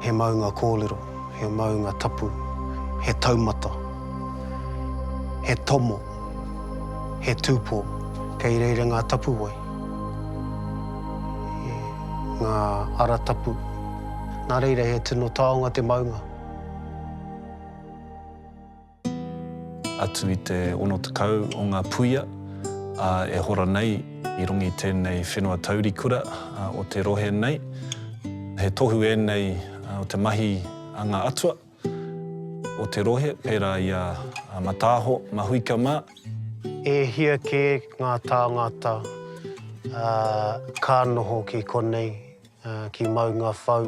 He maunga kōrero, he maunga tapu, he taumata, he tomo, he tūpō, kei reira ngā tapu wai. Ngā ara tapu, nā reira he tino taonga te maunga. Atu i te ono tekau o ngā puia, e hora nei i rongi tēnei whenua taurikura o te rohe nei. He tohu e nei o te mahi a ngā atua o te rohe, pērā ia matāho, mahuika mā. E hia ke ngā tāngata ka noho ki konei, ki maunga whau,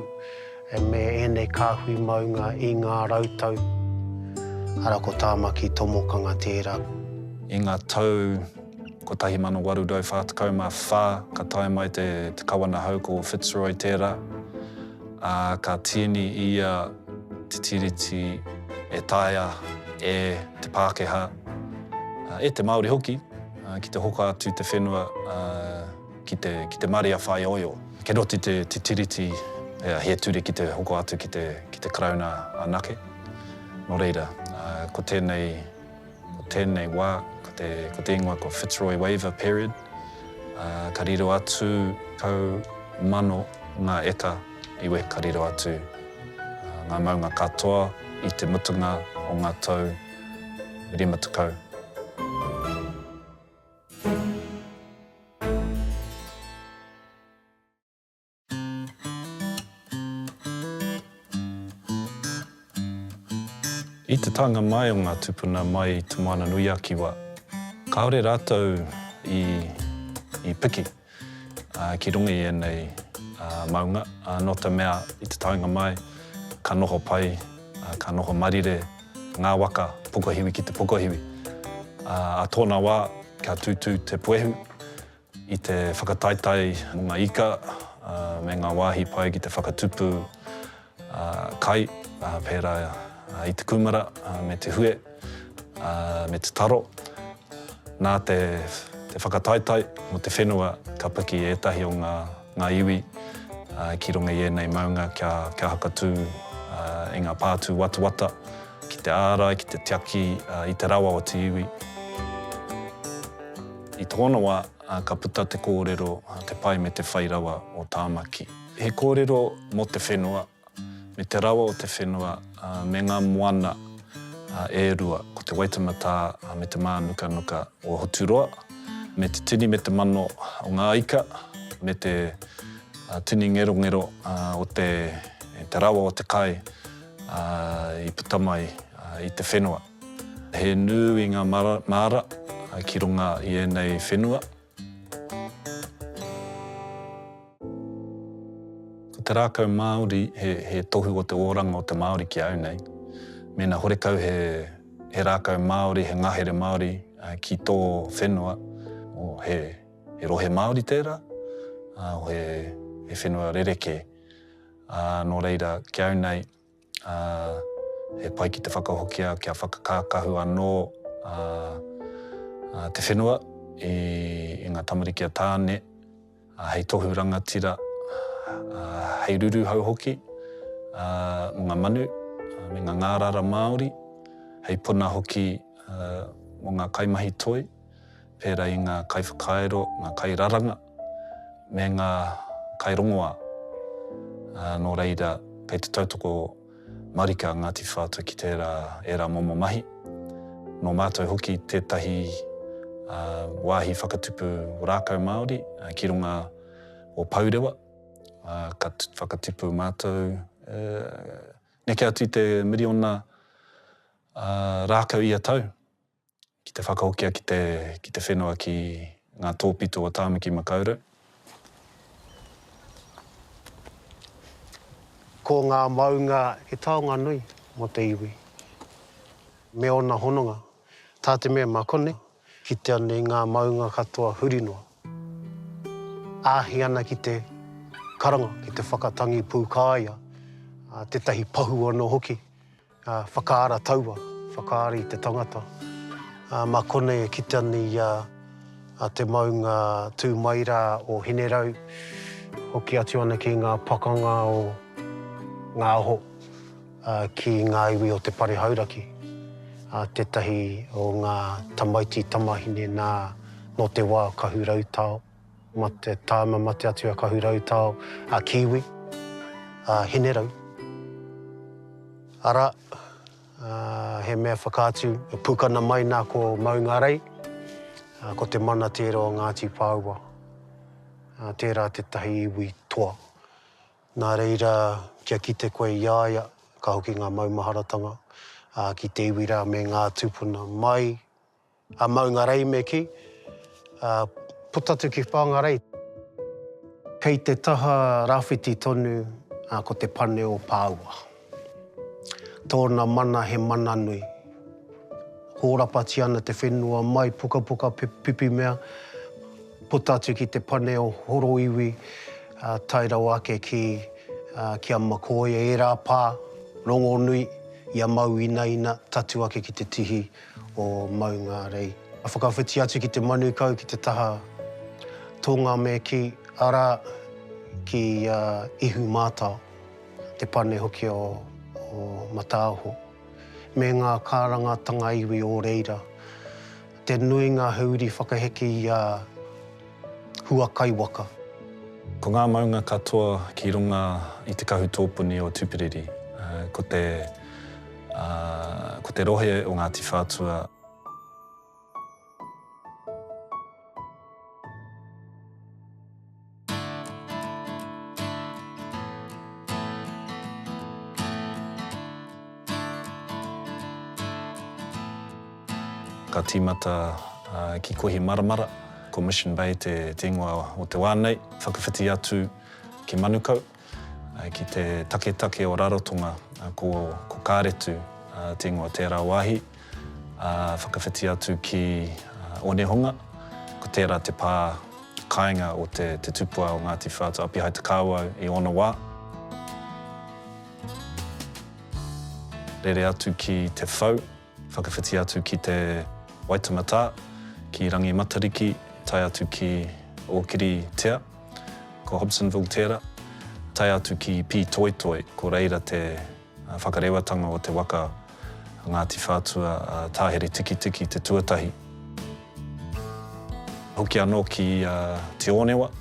me enei kāhui maunga i ngā rautau. Ara ko tāmaki tomokanga tērā. I ngā tau, ko 1844, ka tae mai te kawana hau ko Fitzroy tērā. Ka tieni ia te tiriti e taia e te Pākehā. E te Māori hoki, ki te hoka atu te whenua ki te Maria Whai Oio. Ke roti te tiriti he ture ki te hoko atu ki te Krauna anake. Nō reira, ko tēnei wā, ko te ingoa ko Fitzroy Waiver period. Ka riro atu kau mano ngā eka iwe ka riro atu ngā maunga katoa i te mutunga o ngā tau 50. I te tanga mai o ngā tupuna mai i te mana nui aki wā. Kaore rātou i piki ki rungi e nei maunga. No te mea i te taonga mai, ka noho pai, ka noho marire, ngā waka, pukahiwi ki te pukahiwi. A tōna wā, kia tūtū te puehu i te whakataitai o ngā ika, me ngā wāhi pai ki te whakatupu kai, pērā i te kumara, me te hue, me te taro. Nā te whakataitai mo te whenua ka piki ētahi o ngā iwi ki runga i ēnei maunga kia hakatū i ngā pātū watawata, ki te ārai, ki te tiaki, i te rawa o te iwi. I tōna wā, ka puta te kōrero, te pai me te whairawa o tāmaki. He kōrero mo te whenua, me te rawa o te whenua, me ngā moana e rua, ko te waitamata me te mānuka o Hoturoa, me te tini me te mano o ngā ika, me te tini ngero o te rawa o te kai i puta mai i te whenua. He nui ngā māra ki runga i ēnei whenua. Ko te rākau Māori, he tohu o te oranga o te Māori ki au nei. Mēnā horekau he rākau Māori, he ngahere Māori ki tō whenua. He rohe Māori tērā, he whenua rereke. Nō reira, ki au nei, he pai ki te whakahokia, kia whakakākahu anō te whenua i ngā tamariki a tāne, hei tohu rangatira, hei ruru hau hoki, mo ngā manu, me ngā ngārara Māori, hei puna hoki mo ngā kaimahi toi, pērā i ngā kaiwhakaero, ngā kairaranga, me ngā kairongoa. Nō reira, kei te tautoko marika Ngāti Whātua ki tērā momo mahi. Nō mātou hoki tētahi wāhi whakatupu o rākau Māori, ki runga o Paurewa, ka whakatupu mātou. Neke atu i te miriona rākau ia tau, ki te whakahokia ki te whenua ki ngā tōpito o Tāmaki Makaurau. Ko ngā maunga e taonga nui mo te iwi. Me ona hononga, tā te mea mā kone, ki te ane ngā maunga katoa hurinoa. Āhi ana ki te karanga, ki te whakatangi pūkāia, tētahi pahu anō hoki, whakaara taua, whakaara i te tangata. Mā kone ki te ane te maunga tūmaira o Hinerau, hoki atu ana ki ngā pakanga o ngā ho ki ngā iwi o te pare hauraki. Tētahi o ngā tamaiti tamahine nā no te wā kahurautao, ma te tāma mate atu a kahurautao a kiwi, henerau. Ara, he mea whakaatu, pukana mai nā ko Maunga Rei, ko te mana tērā o Ngāti Pāua. Tērā tētahi iwi toa. Nā reira, kia kite koe iaia, ka hoki ngā maumaharatanga, ki te iwi rā me ngā tūpuna mai, Maunga Rei me ki, putatu ki Whangarei. Kei te taha rāwhiti tonu, ko te pane o Pāua. Tōna mana he mana nui. Hōrapati ana te whenua mai, puka puka pipi mea, putatu ki te pane o horo iwi, tairau ake ki a Makoia e rā pā, rongo nui, ia mau ina ina, tatu ake ki te tihi o Maunga Rei. A whakawhiti atu ki te manukau, ki te taha tōnga me ki ara ki ihu mātao, te pane hoki o Mataaho, me ngā kārangatanga iwi o reira. Te nui ngā hauri whakaheki hua kaiwaka. Ko ngā maunga katoa ki runga i te kahu tōpuni o Tupiriri, ko te rohe o Ngāti Whātua. Ka tīmata ki Kohi Maramara, ko Mission Bay te ingoa o te wānei, whakawhiti atu ki Manukau, ki te take o Rarotonga, ko Kāretu, te ingoa tērā wāhi, whakawhiti atu ki Onehonga, ko tērā te pā kāinga o te tupua o Ngāti Whātua api hai te kāwau i ona wā. Rere atu ki te whau, whakawhiti atu ki te Waitemata, ki Rangi Matariki, tai atu ki Okiri Tea, ko Hobsonville Tera, tai atu ki Pi Toitoi, ko reira te whakarewatanga o te waka Ngāti Whātua tāhere tiki te tuatahi. Hoki anō ki Te Onewa,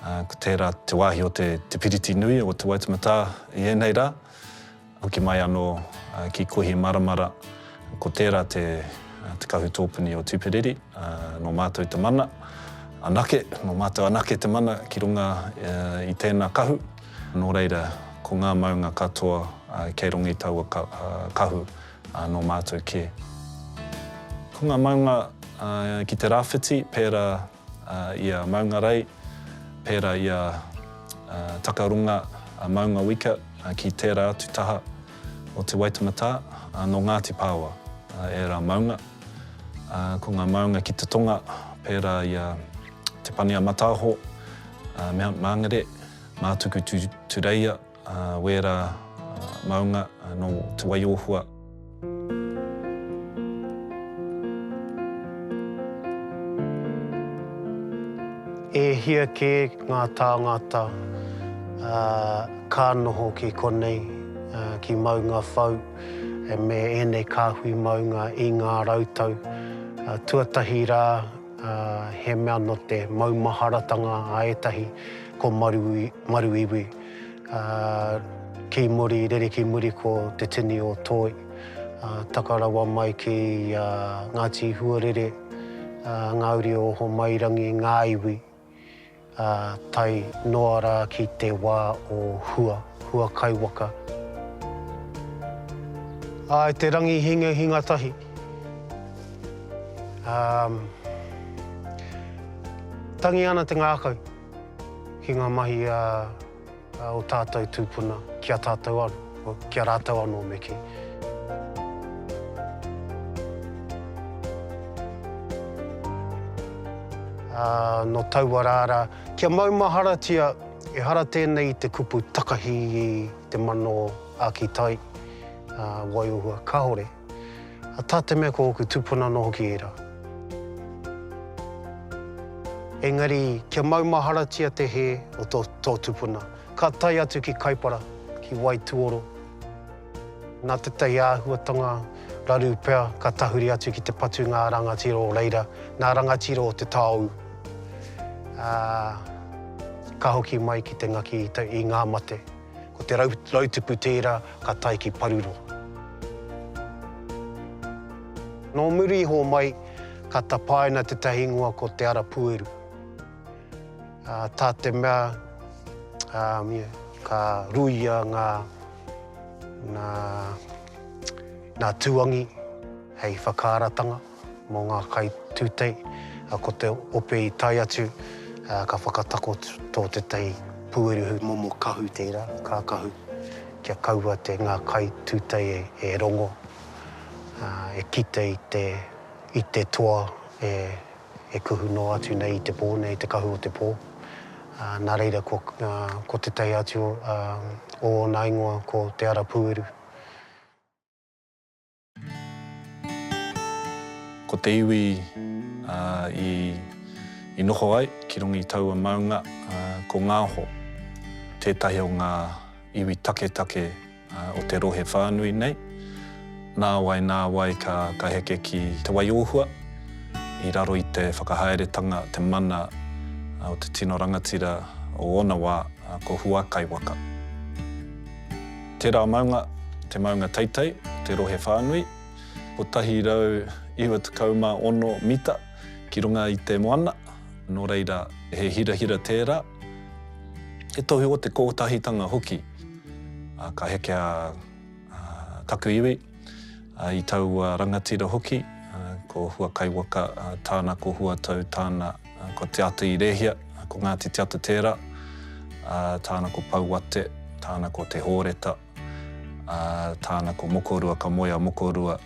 ko tērā te wāhi o te piriti nui o te Waitemata i ēnei rā. Hoki mai anō ki Kohi Maramara, ko tērā te kahu tōpuni o Tupiriri, no mātou te mana, anake, no mātou anake te mana ki runga i tēnā kahu. Nō reira, ko ngā maunga katoa kei rongi taua kahu no mātou ke. Ko ngā maunga ki te rāwhiti, pērā ia Maunga Rei, pērā ia takarunga maunga wika ki tērā atu taha o te Waitemata, no Ngāti Pāua e rā maunga. Ko ngā maunga ki te tonga, pērā ia te pane a Mataaho, Mount Mangere, Mātuku Tureia, wera maunga no te Waiohua. E hia ke ngā tāngata kānoho ki konei, ki Maunga Whau, me ēnei kāhui maunga i ngā rautau. Tuatahi rā, he mea no te maumaharatanga a etahi ko maru iwi. Ki muri, rere ki muri ko te tini o Toi. Takarawa mai ki Ngāti Huarere, Ngāuri o Homairangi, ngā iwi. Tai noa rā ki te wā o hua kaiwaka. Te rangi hinga tahi. Tangi ana te ngākau ki ngā mahi o tātou tūpuna, kia tātou anō, kia rātou anō me ki. No taua rāra, kia maumaharatia e hara tēnei te kupu takahi i te mano āki-tai, Waiohua kahore. Tā te mea ko oku tūpuna no hoki e rā. Engari, kia maumaharatia te he o tō tūpuna. Ka tai atu ki Kaipara, ki Waituoro. Nā tētahi āhuatanga raru pea ka tahuri atu ki te patu ngā rangatiro o reira, ngā rangatiro o te tāu. Ka hoki mai ki te ngaki i ngā mate. Ko te rautupu tērā ka tai ki Paruro. Nō muri ho mai ka tapaina tētahi ingoa ko te ara pueru. Tā te mea ka ruia ngā tuangi hei whakaaratanga mō ngā kai tūtei. Ko te ope i tai atu ka whakatako tō tētahi pueru momo kahu tērā, ka kahu. Kia kaua ngā kai tūtei e rongo, e kite i te toa e kuhu no atu nei i te pō, nei te kahu o te pō. Nā reira ko tētahi atu o ngā ingoa ko te ara pueru. Ko te iwi i noho ai, ki rungi taua maunga, ko ngāho, tētahi o ngā iwi take o te rohe whānui nei. Nā wai ka heke ki te wai ohua, i raro i te whakahaeretanga, te mana o te tino rangatira o ona wā, ko Huakai waka. Tērā maunga, te maunga teitei, te rohe whānui, o tahi rau 26 mita ki runga i te moana, nō reira he hira tērā. E tohu o te kōtahitanga hoki, ka heke a taku iwi, i taua rangatira hoki, ko Huakai waka, tāna ko Huatau, tāna ko Te Ata i Rehia, ko Ngāti Te Ata tērā, tāna ko Pauate, tāna ko Te Hōreta, tāna ko Mokorua, ka Moia Mokorua,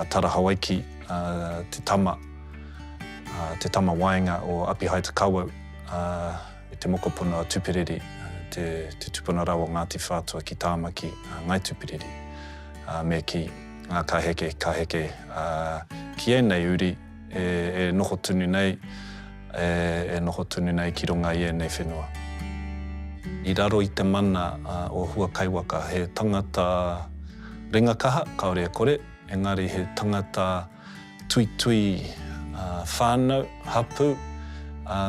Tara Hawaiki, te tama waenga o Apihai Te Kawau, i te mokopuna Tupiriri, te tupuna rawa Ngāti Whātua ki Tāmaki, Ngai Tupiriri, me ki ka heke, ki ēnei uri e noho tunu nei, e noho tunu nei ki runga i ēnei whenua. I raro i te mana o Huakai waka, he tangata ringakaha, kaore e kore, engari he tangata tui whānau, hapu,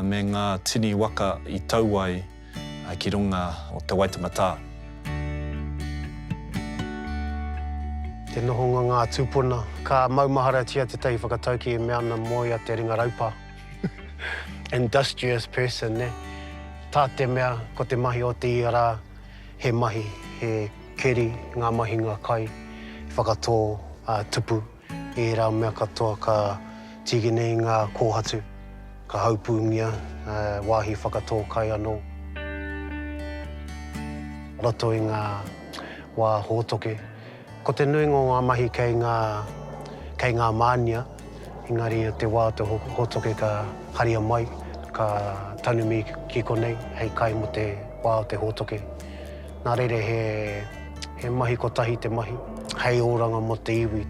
me ngā tini waka i tauai ki runga o te Waitemata. Te nohonga ngā tūpuna, ka maumahara tia te tei whakatauki e mea ana moia te ringa raupā. Industrious person, ne? Tā te mea, ko te mahi o te iara, he mahi, he keri, ngā mahi ngā kai, whakatō tupu, e rā mea katoa ka tigi nei ngā kōhatu, ka haupūngia, wāhi whakatō kai anō. Roto i ngā wā hōtoke. Ko te nuinga o ngā mahi kei ngā mānia, engari o te wā te hōtoke ka haria mai, ka tanumi ki konei, hei kai mo te wā o te hōtoke. Nā reire he mahi ko tahi te mahi, hei oranga mo te iwi.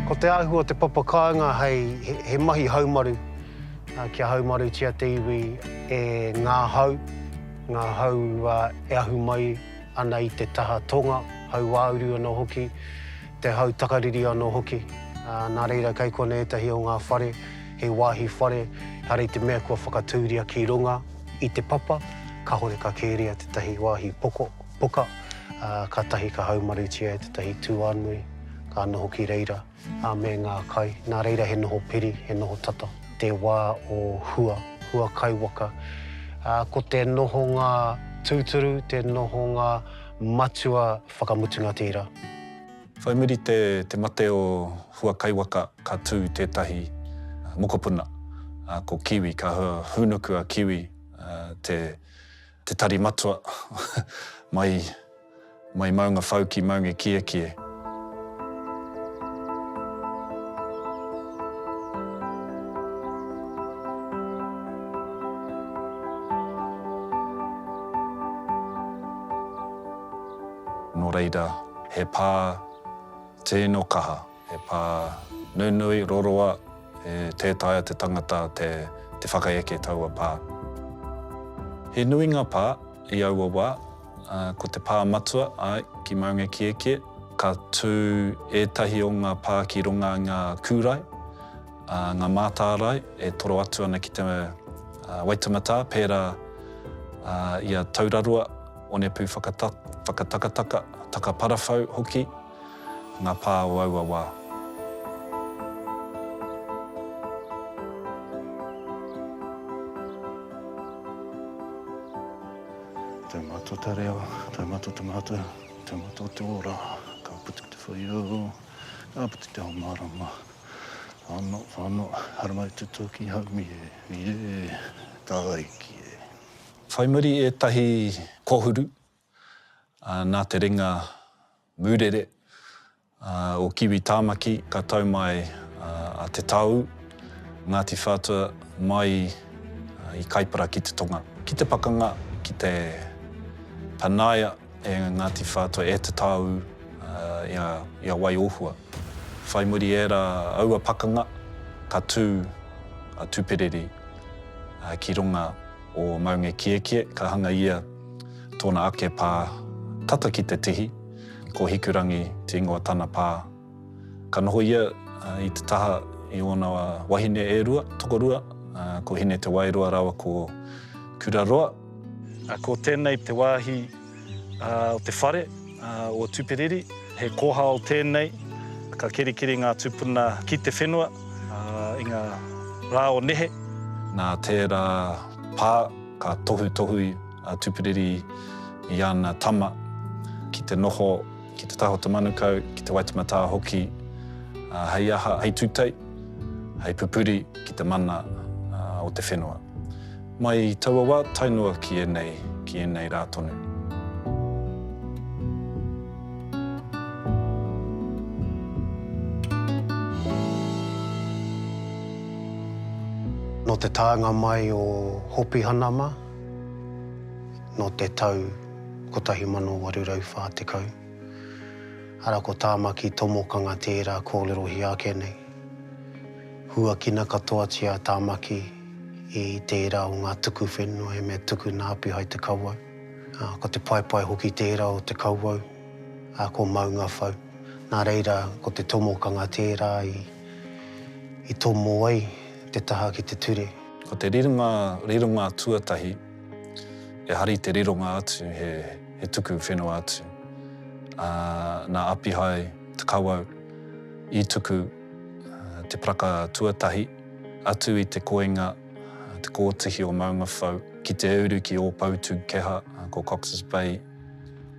Ko te āhua te papakainga he mahi haumaru. Kia haumaru tia te iwi e ngā hau e ahu mai ana i te taha tonga, hau wāuru anō hoki, te hau takariri anō hoki. Nā reira kei kone etahi o ngā whare, he wāhi whare, harei te mea kua whakatūria ki runga i te papa, ka hore ka kēria te tahi wāhi poka, ka tahi ka haumaru tia te tahi tūanui, ka ana hoki reira, me ngā kai. Nā reira he noho piri, he noho tata. Te wā o Huakai waka. Ko te noho ngā tūturu, te noho ngā matua whakamutunga tērā. Whai muri te mate o Huakai waka ka tū tētahi mokopuna. Ko kiwi, ka hunuku a kiwi, te tari matua mai maunga whauki, maunga kie. Nō reira, he pā tēno kaha, he pā nunui, roroa, e tētaia te tangata, te whakaeke taua pā. He nui ngā pā I aua wā, ko te pā matua ai ki Maunga Kieke, ka tū ētahi o ngā pā ki runga ngā kūrai, ngā mātārai e toro atu ana ki te Waitemata, pērā ia taurarua, onepu whakatakataka, taka parawhau hoki, ngā pā o aua wā. Te matua te reo, te matua te matua, te matua te ora, ka putu te whaio, ka putu te homarama. Whānau, haramai te toki haumi tāiki e. Whai muri e tahi kohuru, nā te ringa mūrere o Kiwi Tāmaki, ka tau mai a te tau, Ngāti Whātua mai I Kaipara ki te tonga. Ki te pakanga, ki te panaia e Ngāti Whātua e te tau ia wai ohua. Whai muri e ra aua pakanga, ka tū a tūpereri ki runga o Maunga Kieke, ka hanga ia tōna ake pā tata ki te tihi, ko hikurangi te ingoa tana pā. Ka noho ia I te taha I ona wahine e rua, tokorua, ko hine te wairua rawa ko Kuraroa. Ko tēnei te wāhi o te whare o tūpereri, he koha o tēnei, ka kerikeri ngā tūpuna ki te whenua, I ngā rā o nehe. Nā tērā pā, ka tohu a tūpereri I ana tama, ki te noho, ki te taho te manukau, ki te Waitemata hoki, hei aha, hei tūtei, hei pupuri ki te mana o te whenua. Mai taua wā, tainua ki enei rā tonu. No te tāanga mai o Hopi Hanama, no te tau 1840. Ara ko Tāmaki tomokanga tērā kōlerohi ake nei. Hua kina katoa tia Tāmaki I tērā o ngā tuku whenua, he mea tuku nāpi hai te kauau. Ko te paipai hoki tērā o te kauau, ko maunga whau. Nā reira, ko te tomokanga tērā I tomo ai, te taha ki te ture. Ko te rirunga tuatahi, e hari te rirunga atu, he tuku whenua atu. Nā api hai, te kauau, I tuku te praka tuatahi, atu I te koenga, te kōtihi o Maunga Whau, ki te uru ki o Pautu Keha, ko Cox's Bay,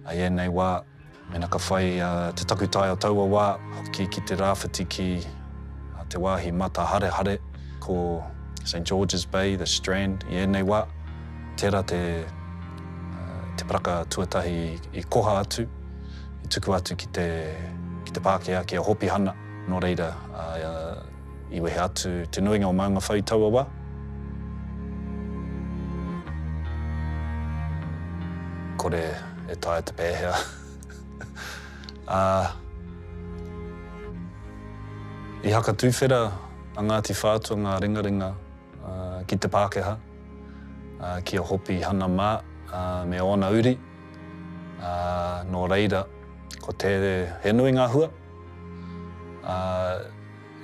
a ienei wā, mena ka whai te takutai o taua wā, hoki ki te rāwhiti ki te wāhi mata hare, ko St. George's Bay, the Strand, I ēnei wā, tērā te praka tuatahi I koha atu, I tuku atu ki te Pākehā, ki a Hopi Hana, no reira, I wehe atu te nuinga o Maunga Whau I taua wā. Kore e tae te pēhea. I haka tūwhera a Ngāti Whātua ngā ringaringa ki te Pākehā, ki a Hopi Hana mā, me ona uri. No reira, ko he nui ngā hua,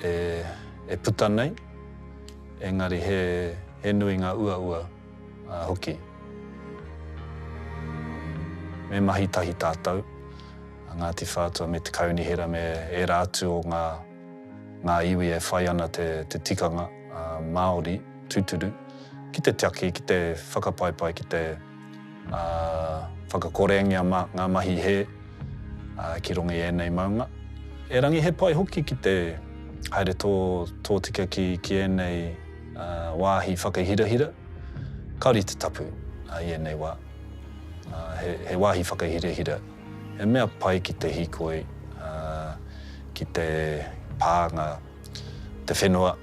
e puta nei, engari he nui ngā ua hoki. Me mahi tahi tātou, a Ngāti Whātua me te kaunihera me e rātu o ngā iwi e whai ana te tikanga Māori, tūturu, ki te tiaki, ki te whakapaipai, ki te whakakorengia ngā mahi he ki rongi ēnei maunga. E rangi he pai hoki ki te haere tō tika ki ēnei wāhi whakahirahira, kauri te tapu I ēnei wā. He wāhi whakahirahira, he mea pai ki te hikoi, ki te pānga, te whenua,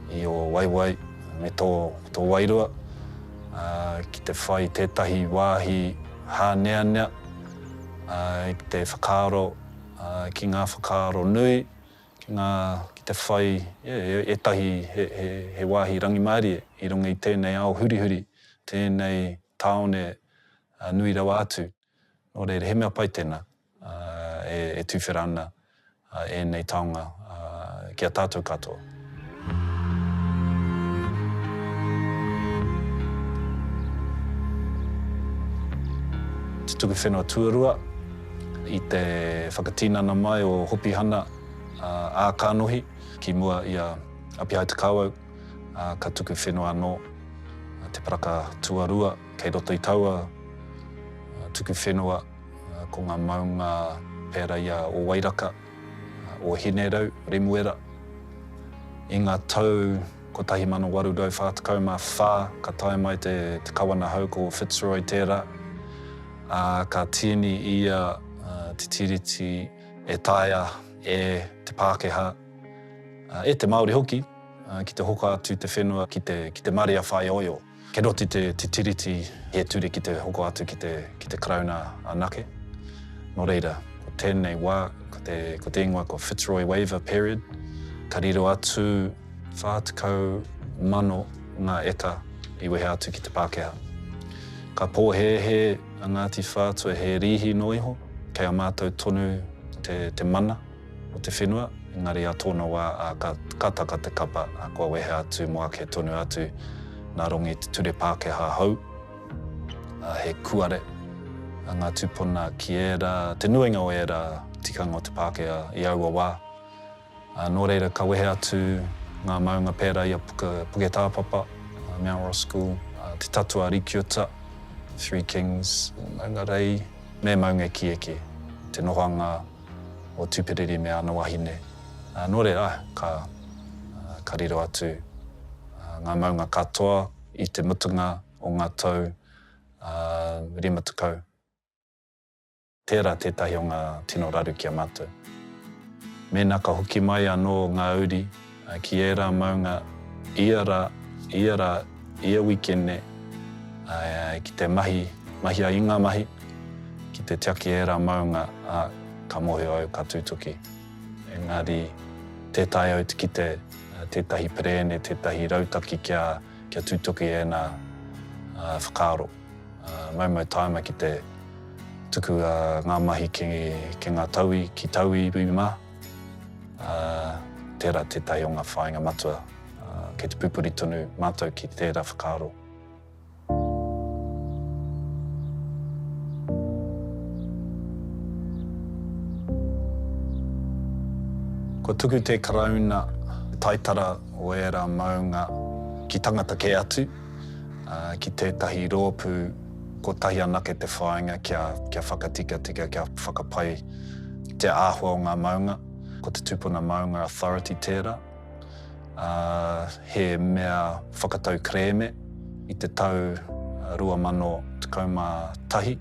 I o waiwai, me tō wairua, ki te whai tētahi wāhi hāneanea, ki te whakaaro, ki ngā whakaaro nui, ki te whai, etahi he wāhi rangi Māori I runga I tēnei ao hurihuri, tēnei taone nui rawa atu. Nō reira, he mea pai tēnā e tuwhera ana e nei taonga kia tātou katoa. Te tuku whenua tuarua i te whakatīnana mai o hopihana a kānohi ki mua ia Apihai Te Kāwau ka tuku whenua anō te paraka tuarua kei roto i taua tuku whenua ko ngā maunga pēra ia o Wairaka, o Hinerau, Remuera. I ngā tau ko 1844 ka tae mai te kawana hau ko Fitzroy tērā. Ka tieni ia te tiriti e taia e te Pākehā, e te Māori hoki, ki te hoka atu te whenua ki te Maria Whai Oio. Ke roti te tiriti e ture ki te hoko atu ki te Krauna anake. Nō reira, ko tēnei wā, ko te ingoa ko Fitzroy Waiver period, ka riro atu 40,000 ngā eka I wehe atu ki te Pākehā. Ka pōhehe a Ngāti Whātua he rihi no iho, kei a mātou tonu te mana o te whenua, engari a tōna wā ka taka te kapa a kua wehe atu moa ke tonu atu nā rongi te ture Pākehā hau. He kuare a ngā tūpuna ki era, te nuinga o era tikanga o te Pākehā I aua wā. Nō reira ka wehe atu ngā maunga pēra I a puke tāpapa, Mount Ross School, te tatua Rikiuta, Three Kings, maunga rei, me maunga ki eke, te nohanga o tūperiri me ana wahine. Nō reira, ka riro atu ngā maunga katoa I te mutunga o ngā tau rimatukau. Tērā tētahi o ngā tino raru ki a mātou. Mēnā ka hoki mai anō ngā uri ki era maunga ia wikene ki te mahi a inga mahi, ki te tiaki era maunga ka mohe au ka tūtoki. Engari, tētai au ki tētahi perene, tētahi rautaki kia tūtoki e nā whakaaro. Maumau taima ki te tuku ngā mahi ki ngā taui, ki taui Buimā. Tērā tētahi o ngā whāinga matua, kei te pupuri tonu mātou ki tērā whakaaro. Ko tuku te karauna taitara o era maunga ki tangata ke atu, ki tētahi rōpū ko tahi anake te whāinga kia whakatika, kia whakapai te āhua o ngā maunga, ko te tūpuna maunga authority tērā. He mea whakatau kreme I te tau 2011,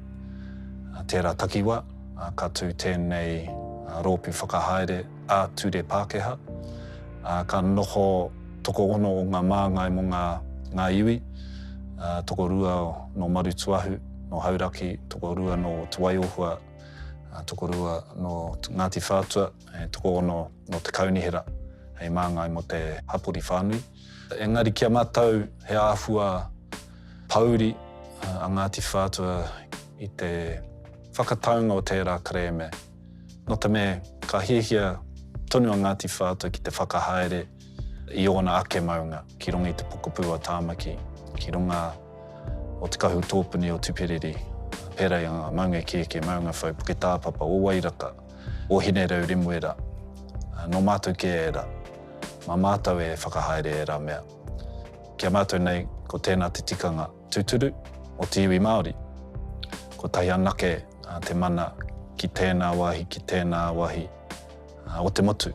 tērā takiwa, ka tū tēnei rōpū whakahaere a ture Pākehā. Ka noho toko ono o ngā māngai mo ngā iwi, toko rua no Marutuahu, no Hauraki, toko rua no Te Waiohua, toko rua no Ngāti Whātua, toko ono no Te Kaunihera, hei māngai mo te hapori whānui. Engari kia mātou he āhua pauri a Ngāti Whātua I te whakataunga o tērā kreme. No te me, ka hiahia tonu a Ngāti Whātua ki te whakahaere I ona ake maunga, ki rongi te Pukupua Tāmaki, ki runga o te kahu tōpuni o Tupiriri, pērei a maunga ki eke, maunga whau Puke Tāpapa, o Wairaka, o Hinerau Remuera, no mātou ke era, ma mātou e whakahaere e rā mea. Kia mātou nei, ko tēnā te tikanga tūturu o te iwi Māori, ko tahi anake te mana ki tēnā wahi, o te motu.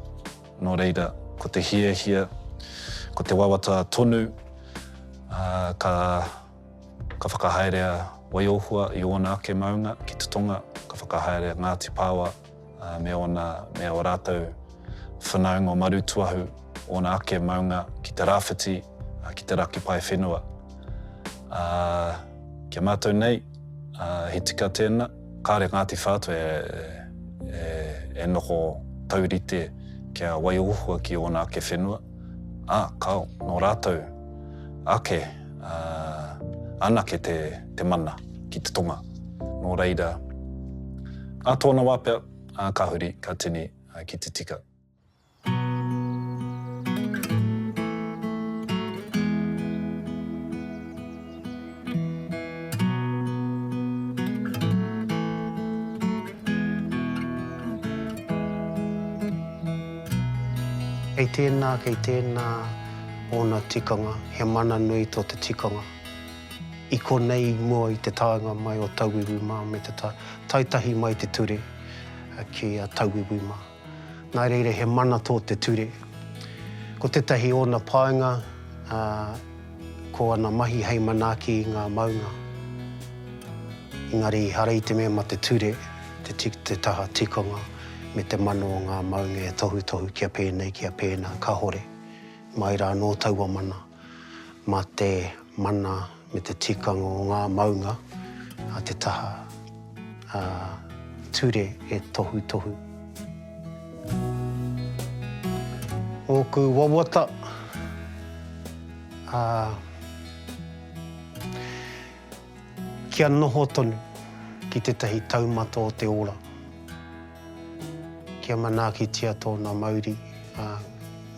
Nō reira, ko te hiahia, ko te wawata tonu, ka whakahaerea Waiohua I ona ake maunga ki te tonga, ka whakahaerea Ngāti Pāwa, me o rātou whanaunga o Marutuahu, ona ake maunga ki te rāwhiti, ki te raki pai whenua. Kia mātou nei, he tika tēnā, kāre Ngāti Whātua e noho taurite kia Waiohua ki ona ake whenua. Kao, no rātou ake anake te mana ki te tonga. Nō reira, a tōna wāpea, a ka huri, ka tini, ki te tika. Kei tēnā ona tikanga, he mana nui tō te tikanga. I konei mua i te tāinga mai o Tauiwi mā, me te taitahi mai te ture ki a Tauiwi mā. Nā reire he mana tō te ture. Ko tetahi ona pāinga, ko ana mahi hei manaaki i ngā maunga. Engari harei te mea ma te ture, te taha tikanga, me te mano o ngā maunga e tohu kia pēnei, kia pēnā, ka hore. Mai rā nō taua mana, ma te mana me te tikanga o ngā maunga, a te taha ture e tohu. O ku wawata, kia noho tonu ki tetahi taumata o te ora. Kia manakitia tōna Māori,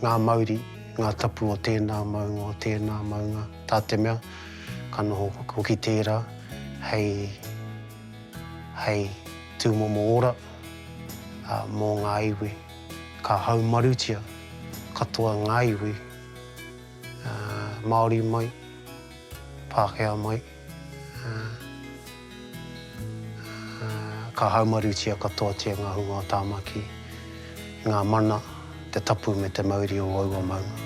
ngā Māori, ngā tapu o tēnā maunga, tā te mea, ka noho hoki tērā, hei tūmomo ora, mō ngā iwi, ka haumarutia, katoa ngā iwi, Māori mai, Pākehā mai, ka haumarutia katoatia ngā hunga o tāmaki, ngā mana, te tapu me te Māori o Aua Maunga.